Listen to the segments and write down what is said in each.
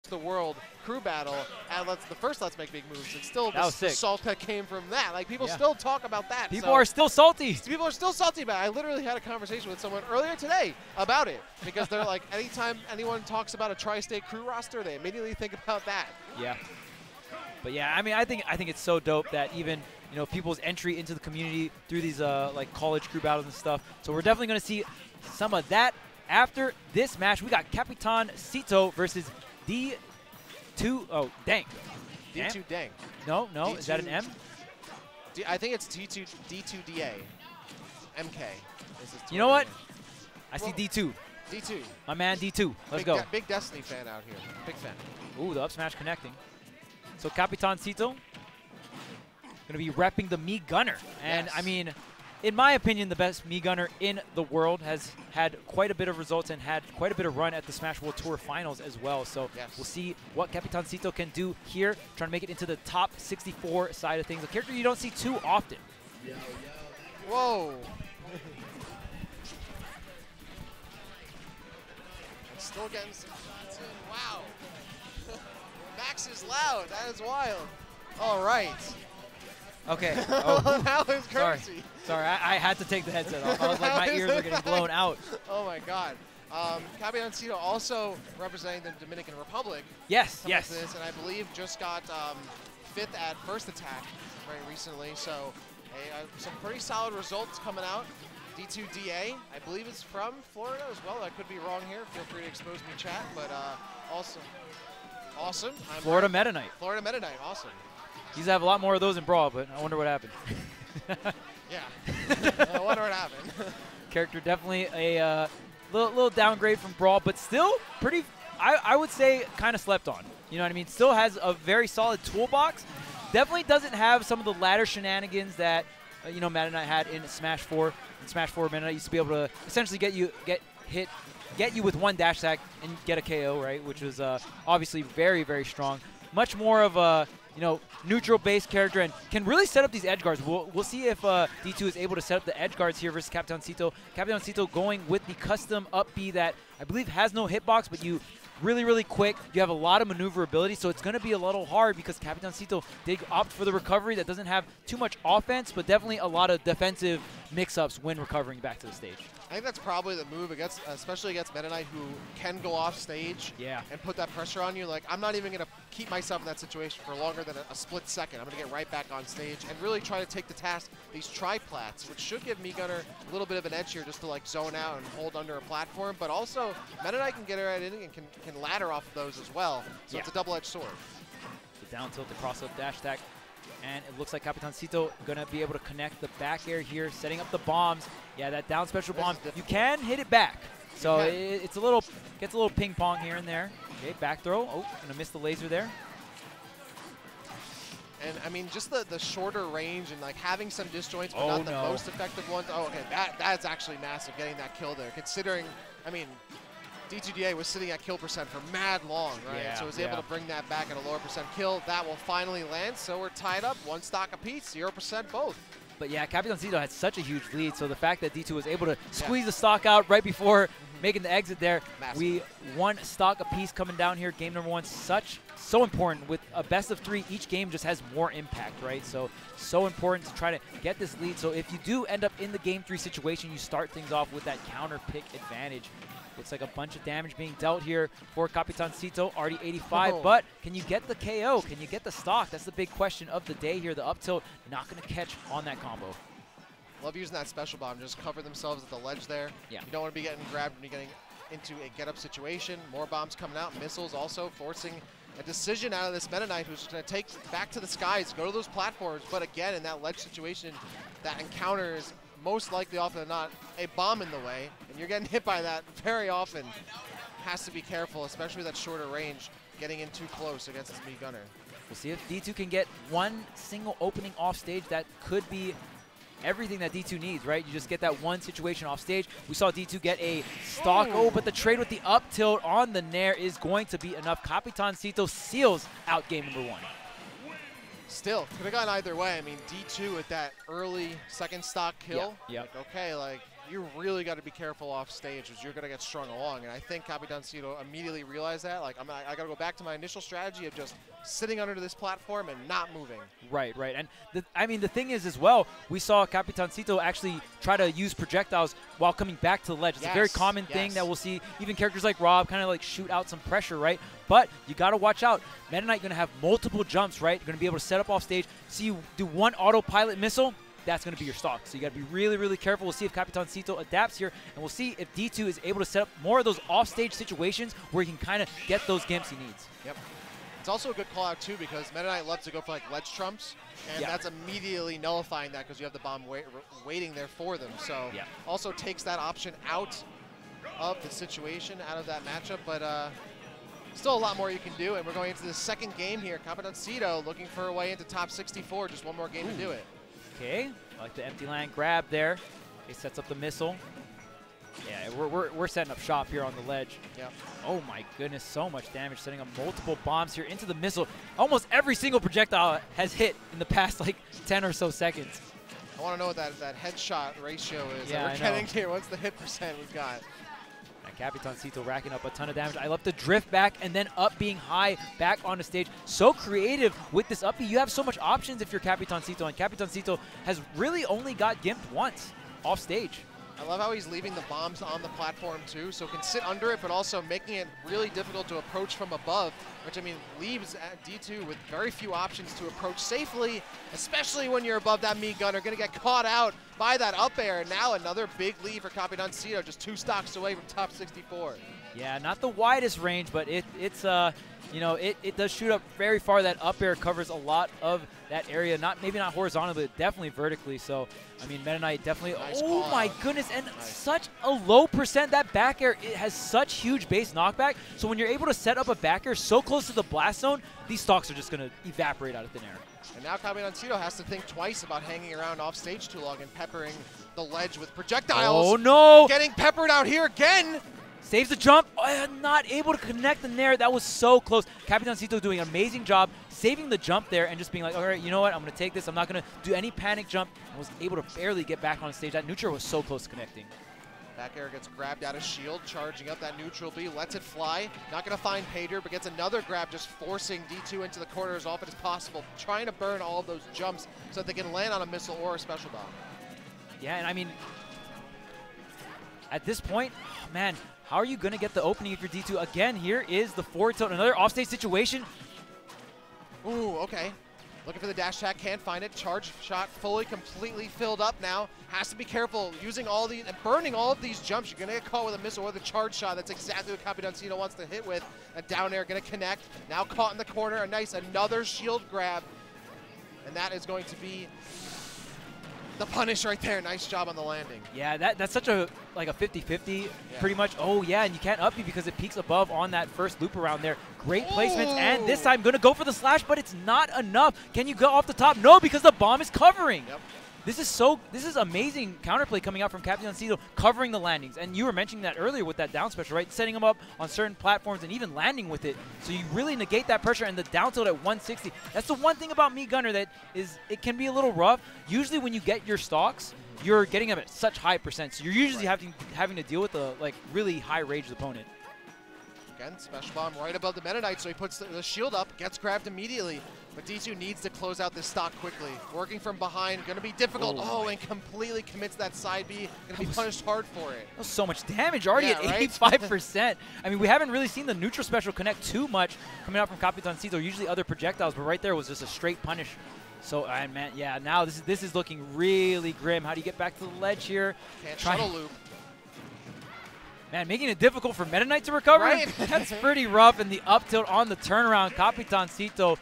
the world crew battle at the first Let's Make Big Moves. It's still that was the sick. salt that came from that. Like, people still talk about that. People are still salty. People are still salty about it. I literally had a conversation with someone earlier today about it because they're like, anytime anyone talks about a tri-state crew roster, they immediately think about that. Yeah. But yeah, I mean, I think it's so dope that even people's entry into the community through these like college crew battles and stuff. So we're definitely going to see some of that after this match. We got Capitancito versus D2. Oh, dang. D2da. No, D2, is that an M? I think it's D2da. MK. You know what? I see D2. D2. My man D2. Let's go. Big Destiny fan out here. Big fan. Ooh, the up smash connecting. So Capitancito going to be repping the Mii Gunner. And, I mean, in my opinion, the best Mii Gunner in the world, has had quite a bit of results and had quite a bit of run at the Smash World Tour Finals as well. So we'll see what Capitancito can do here, trying to make it into the top 64 side of things. A character you don't see too often. Whoa. Still getting some shots in. Wow. Max is loud. That is wild. All right. Okay. Oh. That was crazy. Sorry, I had to take the headset off. I was like, my ears are getting blown out. Oh, my God. Capitancito also representing the Dominican Republic. Yes. This, and I believe just got 5th at First Attack very recently. So some pretty solid results coming out. D2da, I believe it's from Florida as well. I could be wrong here. Feel free to expose me, chat. But awesome. Florida Meta Knight. Florida Meta Knight, awesome. He used to have a lot more of those in Brawl, but I wonder what happened. Yeah, I wonder what happened. Character definitely a little downgrade from Brawl, but still pretty, I would say, kind of slept on. You know what I mean? Still has a very solid toolbox. Definitely doesn't have some of the ladder shenanigans that Meta Knight had in Smash 4. In Smash 4, Meta Knight used to be able to essentially get you with one dash attack and get a KO, right? Which was obviously very, very strong. Much more of a neutral-based character and can really set up these edge guards. We'll see if D2 is able to set up the edge guards here versus Capitancito. Capitancito going with the custom up B that I believe has no hitbox, but you really quick. You have a lot of maneuverability, so it's going to be a little hard because Capitancito did opt for the recovery that doesn't have too much offense, but definitely a lot of defensive mix-ups when recovering back to the stage. I think that's probably the move, especially against Meta Knight, who can go off stage and put that pressure on you. Like, I'm not even going to keep myself in that situation for longer than a split second. I'm going to get right back on stage and really try to take the task, these tri-plats, which should give Mii Gunner a little bit of an edge here just to like zone out and hold under a platform. But also, Meta Knight can get right in and can ladder off of those as well. So it's a double-edged sword. The down tilt, the cross-up dash attack. And it looks like Capitancito going to be able to connect the back air here, setting up the bombs. Yeah, that down special bomb, you can hit it back. So gets a little ping pong here and there. Okay, back throw. Oh, going to miss the laser there. And I mean, just the shorter range and like having some disjoints, but not the most effective ones. Oh, okay, that's actually massive, getting that kill there. Considering, I mean, D2da was sitting at kill percent for mad long, right? Yeah, so was able to bring that back at a lower percent kill. That will finally land, so we're tied up, 1 stock apiece, 0% both. But yeah, Capitancito had such a huge lead, so the fact that D2 was able to squeeze the stock out right before making the exit there, we 1 stock apiece coming down here. Game number 1, so important. With a best of 3, each game just has more impact, right? So important to try to get this lead. So if you do end up in the game 3 situation, you start things off with that counter pick advantage. Looks like a bunch of damage being dealt here for Capitancito, already 85, but can you get the KO? Can you get the stock? That's the big question of the day here. The up tilt not going to catch on that combo. Love using that special bomb. Just cover themselves at the ledge there. Yeah. You don't want to be getting grabbed when you're getting into a get-up situation. More bombs coming out. Missiles also forcing a decision out of this Meta Knight, who's going to take back to the skies, go to those platforms. But again, in that ledge situation, that encounter is most likely, often than not, a bomb in the way, and you're getting hit by that very often. Has to be careful, especially with that shorter range, getting in too close against this Mii Gunner. We'll see if D2 can get one single opening off stage. That could be everything that D2 needs, right? You just get that one situation off stage. We saw D2 get a stock, but the trade with the up tilt on the Nair is going to be enough. Capitancito seals out game number 1. Still, could have gone either way. I mean, D2 with that early second stock kill. Yeah. Like, okay, like, you really got to be careful off stage because you're going to get strung along. And I think Capitancito immediately realized that. Like, I got to go back to my initial strategy of just sitting under this platform and not moving. Right. And I mean, the thing is as well, we saw Capitancito actually try to use projectiles while coming back to the ledge. It's a very common thing that we'll see even characters like Rob kind of like shoot out some pressure, right? But you got to watch out. Meta Knight going to have multiple jumps, right? You're going to be able to set up off stage. See you do one autopilot missile. That's going to be your stock. So you got to be really, really careful. We'll see if Capitancito adapts here, and we'll see if D2 is able to set up more of those off-stage situations where he can kind of get those gimps he needs. Yep. It's also a good call out too because Meta Knight loves to go for like ledge trumps, and that's immediately nullifying that because you have the bomb waiting there for them. So also takes that option out of the situation, out of that matchup, but still a lot more you can do, and we're going into the second game here. Capitancito looking for a way into top 64, just one more game to do it. Okay, like the empty land grab there. He sets up the missile. Yeah, we're setting up shop here on the ledge. Yep. Oh my goodness, so much damage, setting up multiple bombs here into the missile. Almost every single projectile has hit in the past like 10 or so seconds. I want to know what that headshot ratio is that we're getting here. What's the hit percent we've got? Capitancito racking up a ton of damage. I love the drift back and then up being high back on the stage. So creative with this up B. You have so much options if you're Capitancito, and Capitancito has really only got gimped once off stage. I love how he's leaving the bombs on the platform too, so can sit under it, but also making it really difficult to approach from above, which I mean leaves D2 with very few options to approach safely, especially when you're above that meat gunner. Gonna get caught out by that up air, and now another big lead for Capitancito, just 2 stocks away from top 64. Yeah, not the widest range, but it's you know, it does shoot up very far. That up air covers a lot of that area, maybe not horizontally, but definitely vertically. So, I mean, Meta Knight definitely, oh my goodness, and such a low percent. That back air, it has such huge base knockback. So when you're able to set up a back air so close to the blast zone, these stocks are just going to evaporate out of thin air. And now Capitancito has to think twice about hanging around off stage too long and peppering the ledge with projectiles. Oh no! Getting peppered out here again! Saves the jump, not able to connect the nair. That was so close. Capitancito doing an amazing job saving the jump there and just being like, all right, you know what, I'm going to take this. I'm not going to do any panic jump. I was able to barely get back on stage. That neutral was so close to connecting. Back air gets grabbed out of shield, charging up that neutral B, lets it fly. Not going to find Pager, but gets another grab, just forcing D2 into the corner as often as possible, trying to burn all of those jumps so that they can land on a missile or a special bomb. Yeah, and I mean, at this point, oh, man, how are you going to get the opening if you're D2? Again, here is the forward tilt. Another offstage situation. Ooh, okay. Looking for the dash attack, can't find it. Charge shot fully, completely filled up now. Has to be careful using all these and burning all of these jumps. You're going to get caught with a missile or the charge shot. That's exactly what Capitancito wants to hit with. A down air going to connect. Now caught in the corner. Another shield grab. And that is going to be the punish right there. Nice job on the landing. Yeah, that's such a like a 50-50 pretty much. Oh yeah, and you can't up B because it peaks above on that first loop around there. Great placements, and this time gonna go for the slash, but it's not enough. Can you go off the top? No, because the bomb is covering. Yep. This is amazing counterplay coming out from Capitancito, covering the landings. And you were mentioning that earlier with that down special, right? Setting them up on certain platforms and even landing with it. So you really negate that pressure, and the down tilt at 160. That's the one thing about Meat Gunner that is, it can be a little rough. Usually when you get your stocks, you're getting them at such high percent. So you're usually having to deal with a like really high ranged opponent. Again, special bomb right above the Meta Knight, so he puts the shield up, gets grabbed immediately. But D2 needs to close out this stock quickly. Working from behind, going to be difficult. Oh, and completely commits that side B. Going to be punished hard for it. That was so much damage already at 85%. I mean, we haven't really seen the neutral special connect too much coming out from Capitancito. Usually other projectiles, but right there was just a straight punish. So, man, yeah, now this is looking really grim. How do you get back to the ledge here? Can't shuttle loop. Man, making it difficult for Meta Knight to recover. Right? That's pretty rough. And the up tilt on the turnaround. Capitancito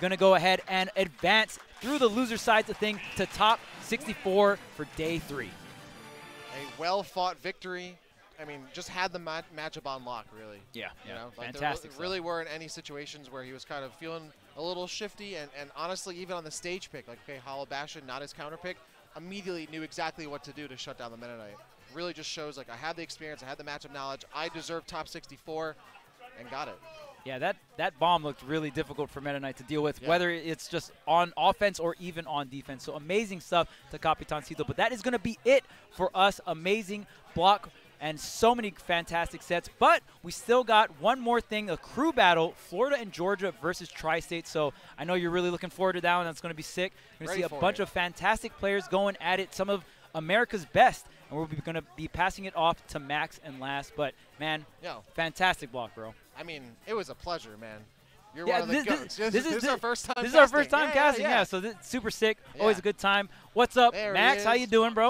going to go ahead and advance through the loser side to top 64 for day 3. A well-fought victory. I mean, just had the matchup on lock, really. Yeah, you know, like fantastic. There really weren't any situations where he was kind of feeling a little shifty. And honestly, even on the stage pick, like, okay, Hollow Bastion, not his counter pick, immediately knew exactly what to do to shut down the Meta Knight. Really just shows, like, I had the experience, I had the matchup knowledge, I deserve top 64, and got it. Yeah, that bomb looked really difficult for Meta Knight to deal with, yeah. whether it's just on offense or even on defense. So amazing stuff to Capitancito. But that is going to be it for us. Amazing block and so many fantastic sets. But we still got one more thing, a crew battle, Florida and Georgia versus Tri-State. So I know you're really looking forward to that one. That's going to be sick. You're going to see a bunch of fantastic players going at it, some of America's best. And we're going to be passing it off to Max and Last. But, man, fantastic block, bro. I mean, it was a pleasure, man. You're one of the goats. This is our first time casting. This is our first time casting, yeah. So this is super sick. Always a good time. What's up, Max? How you doing, bro?